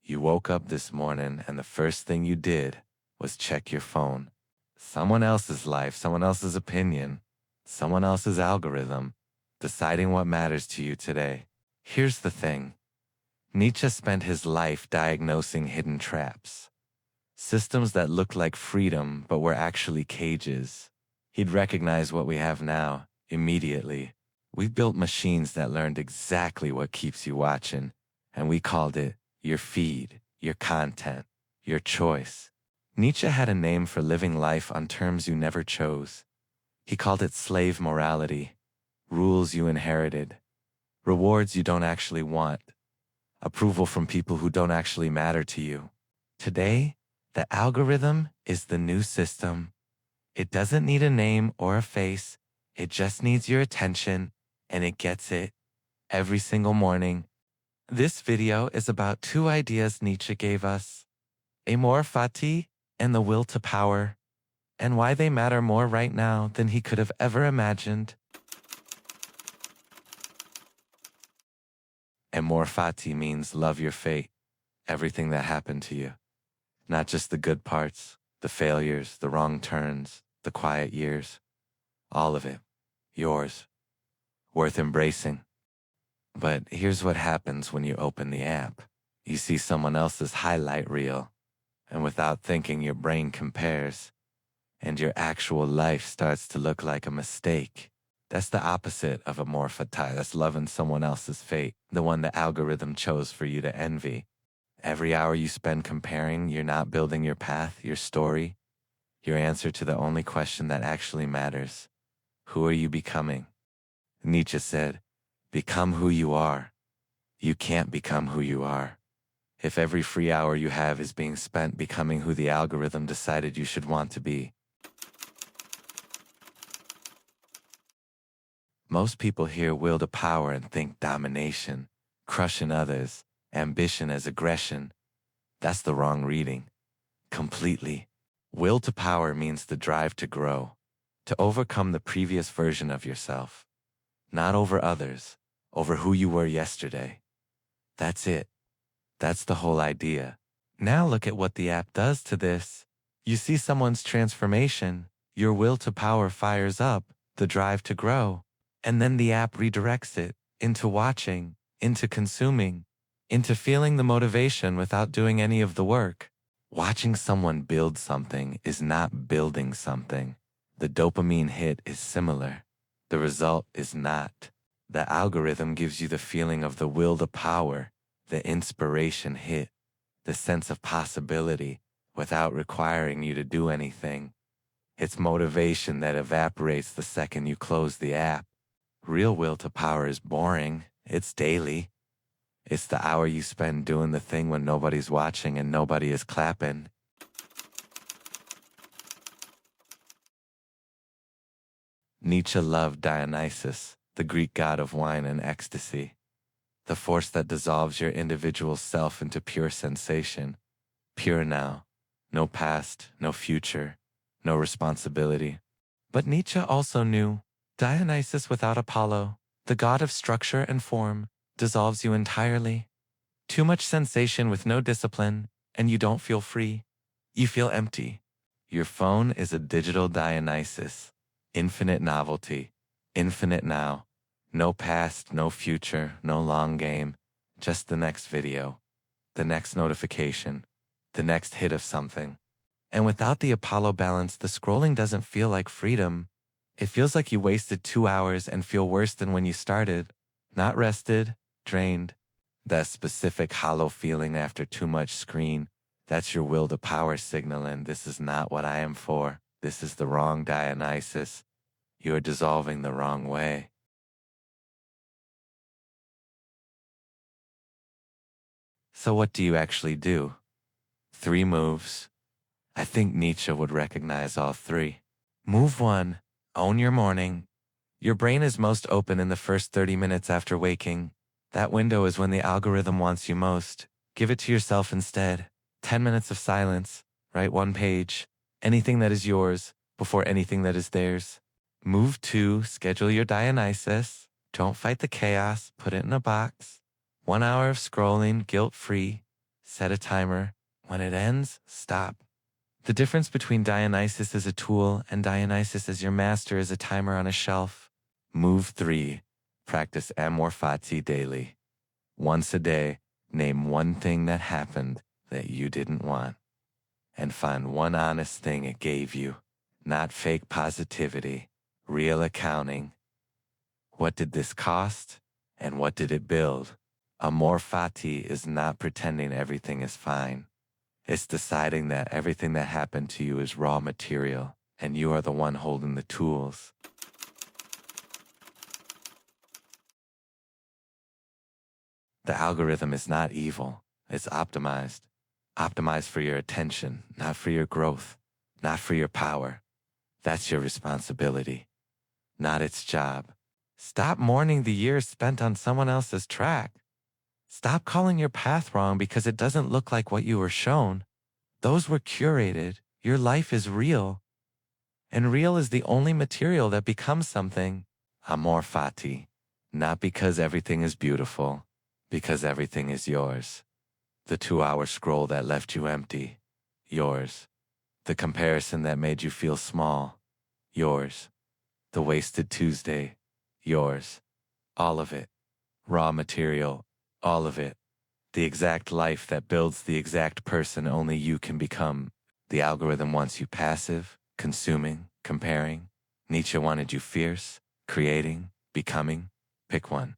You woke up this morning and the first thing you did was check your phone. Someone else's life, someone else's opinion, someone else's algorithm, deciding what matters to you today. Here's the thing. Nietzsche spent his life diagnosing hidden traps. Systems that looked like freedom but were actually cages. He'd recognize what we have now, immediately. We built machines that learned exactly what keeps you watching, and we called it your feed, your content, your choice. Nietzsche had a name for living life on terms you never chose. He called it slave morality, rules you inherited, rewards you don't actually want, approval from people who don't actually matter to you. Today, the algorithm is the new system. It doesn't need a name or a face. It just needs your attention, and it gets it every single morning. This video is about two ideas Nietzsche gave us, Amor Fati and the will to power, and why they matter more right now than he could have ever imagined. Amor Fati means love your fate, everything that happened to you. Not just the good parts, the failures, the wrong turns, the quiet years. All of it. Yours. Worth embracing. But here's what happens when you open the app. You see someone else's highlight reel, and without thinking your brain compares, and your actual life starts to look like a mistake. That's the opposite of Amor Fati. That's loving someone else's fate, the one the algorithm chose for you to envy. Every hour you spend comparing, you're not building your path, your story, your answer to the only question that actually matters. Who are you becoming? Nietzsche said, become who you are. You can't become who you are. If every free hour you have is being spent becoming who the algorithm decided you should want to be. Most people hear will to power and think domination, crushing others, ambition as aggression. That's the wrong reading. Completely. Will to power means the drive to grow, to overcome the previous version of yourself. Not over others, over who you were yesterday. That's it. That's the whole idea. Now look at what the app does to this. You see someone's transformation, your will to power fires up, the drive to grow, and then the app redirects it into watching, into consuming, into feeling the motivation without doing any of the work. Watching someone build something is not building something. The dopamine hit is similar. The result is not. The algorithm gives you the feeling of the will to power, the inspiration hit, the sense of possibility without requiring you to do anything. It's motivation that evaporates the second you close the app. Real will to power is boring. It's daily. It's the hour you spend doing the thing when nobody's watching and nobody is clapping. Nietzsche loved Dionysus, the Greek god of wine and ecstasy, the force that dissolves your individual self into pure sensation, pure now, no past, no future, no responsibility. But Nietzsche also knew Dionysus without Apollo, the god of structure and form, dissolves you entirely. Too much sensation with no discipline, and you don't feel free. You feel empty. Your phone is a digital Dionysus. Infinite novelty, infinite now. No past, no future, no long game. Just the next video, the next notification, the next hit of something. And without the Apollo balance, the scrolling doesn't feel like freedom. It feels like you wasted 2 hours and feel worse than when you started. Not rested, drained. That specific hollow feeling after too much screen, that's your will to power signaling. This is not what I am for. This is the wrong Dionysus. You are dissolving the wrong way. So what do you actually do? 3 moves. I think Nietzsche would recognize all 3. Move 1. Own your morning. Your brain is most open in the first 30 minutes after waking. That window is when the algorithm wants you most. Give it to yourself instead. 10 minutes of silence. Write 1 page. Anything that is yours before anything that is theirs. Move 2. Schedule your Dionysus. Don't fight the chaos. Put it in a box. 1 hour of scrolling, guilt-free. Set a timer. When it ends, stop. The difference between Dionysus as a tool and Dionysus as your master is a timer on a shelf. Move 3. Practice Amor Fati daily. Once a day, name one thing that happened that you didn't want. And find one honest thing it gave you. Not fake positivity, real accounting. What did this cost? And what did it build? Amor Fati is not pretending everything is fine. It's deciding that everything that happened to you is raw material, and you are the one holding the tools. The algorithm is not evil. It's optimized. Optimized for your attention, not for your growth, not for your power. That's your responsibility, not its job. Stop mourning the years spent on someone else's track. Stop calling your path wrong because it doesn't look like what you were shown. Those were curated. Your life is real. And real is the only material that becomes something. Amor Fati. Not because everything is beautiful, because everything is yours. The 2-hour scroll that left you empty. Yours. The comparison that made you feel small. Yours. The wasted Tuesday. Yours. All of it. Raw material. All of it. The exact life that builds the exact person only you can become. The algorithm wants you passive, consuming, comparing. Nietzsche wanted you fierce, creating, becoming. Pick one.